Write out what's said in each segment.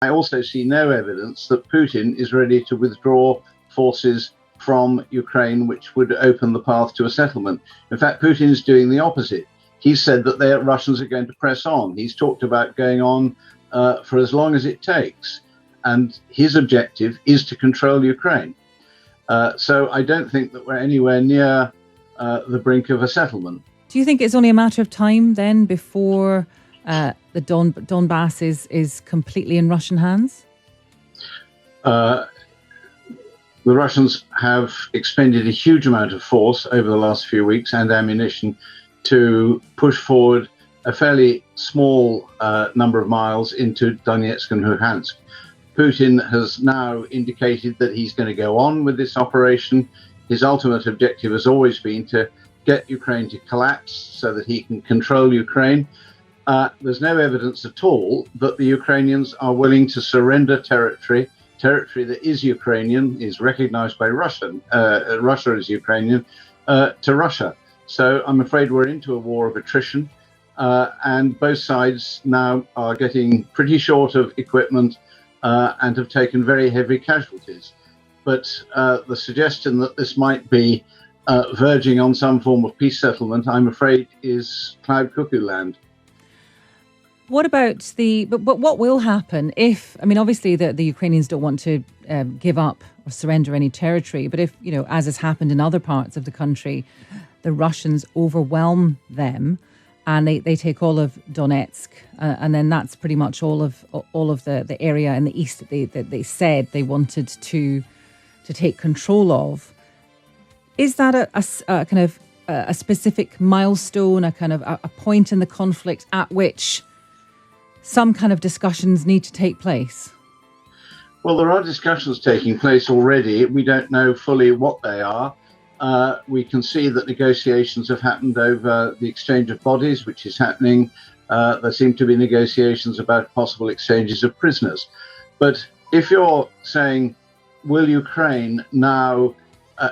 I also see no evidence that Putin is ready to withdraw forces from Ukraine, which would open the path to a settlement. In fact, Putin is doing the opposite. He said that the Russians are going to press on. He's talked about going on for as long as it takes. And his objective is to control Ukraine. So I don't think that we're anywhere near the brink of a settlement. Do you think it's only a matter of time then before the Donbass is completely in Russian hands? The Russians have expended a huge amount of force over the last few weeks and ammunition to push forward a fairly small number of miles into Donetsk and Luhansk. Putin has now indicated that he's going to go on with this operation. His ultimate objective has always been to get Ukraine to collapse so that he can control Ukraine. There's no evidence at all that the Ukrainians are willing to surrender territory that is Ukrainian, is recognized by Russia as Ukrainian, to Russia. So I'm afraid we're into a war of attrition, and both sides now are getting pretty short of equipment and have taken very heavy casualties. But the suggestion that this might be verging on some form of peace settlement, I'm afraid, is cloud cuckoo land. What about but what will happen if, I mean, obviously the Ukrainians don't want to give up or surrender any territory, but if, as has happened in other parts of the country, the Russians overwhelm them and they take all of Donetsk, and then that's pretty much all of the area in the east that they said they wanted to take control of. Is that a kind of a specific milestone, a kind of a point in the conflict at which some kind of discussions need to take place? Well, there are discussions taking place already. We don't know fully what they are. We can see that negotiations have happened over the exchange of bodies, which is happening. There seem to be negotiations about possible exchanges of prisoners. But if you're saying, will Ukraine now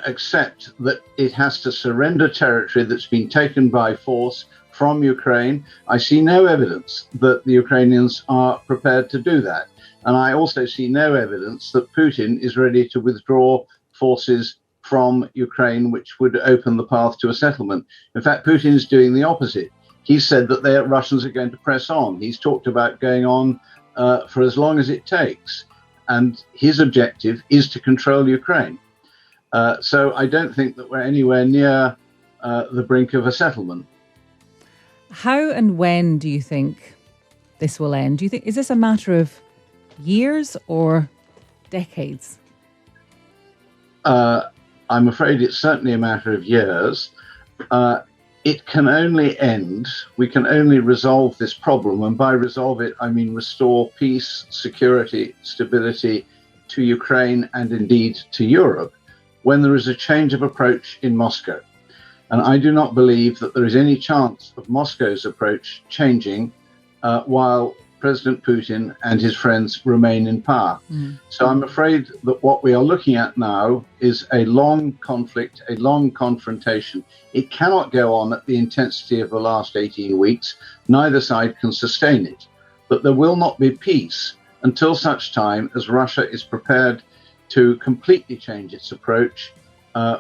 accept that it has to surrender territory that's been taken by force from Ukraine, I see no evidence that the Ukrainians are prepared to do that. And I also see no evidence that Putin is ready to withdraw forces from Ukraine, which would open the path to a settlement. In fact, Putin is doing the opposite. He said that the Russians are going to press on. He's talked about going on for as long as it takes. And his objective is to control Ukraine. So I don't think that we're anywhere near the brink of a settlement. How and when do you think this will end? Do you think, is this a matter of years or decades? I'm afraid it's certainly a matter of years. It can only end, we can only resolve this problem, and by resolve it, I mean restore peace, security, stability to Ukraine and indeed to Europe, when there is a change of approach in Moscow. And I do not believe that there is any chance of Moscow's approach changing while President Putin and his friends remain in power. So I'm afraid that what we are looking at now is a long conflict, a long confrontation. It cannot go on at the intensity of the last 18 weeks. Neither side can sustain it. But there will not be peace until such time as Russia is prepared to completely change its approach,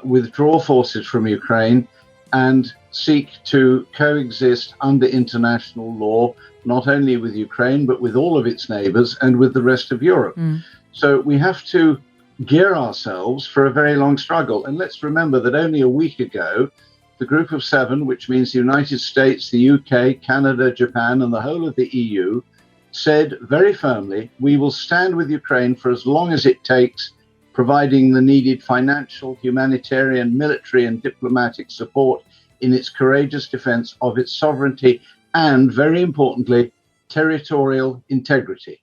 withdraw forces from Ukraine, and seek to coexist under international law, not only with Ukraine, but with all of its neighbors and with the rest of Europe. So we have to gear ourselves for a very long struggle. And let's remember that only a week ago, the Group of Seven, which means the United States, the UK, Canada, Japan, and the whole of the EU, said very firmly, we will stand with Ukraine for as long as it takes, providing the needed financial, humanitarian, military, and diplomatic support in its courageous defense of its sovereignty and, very importantly, territorial integrity.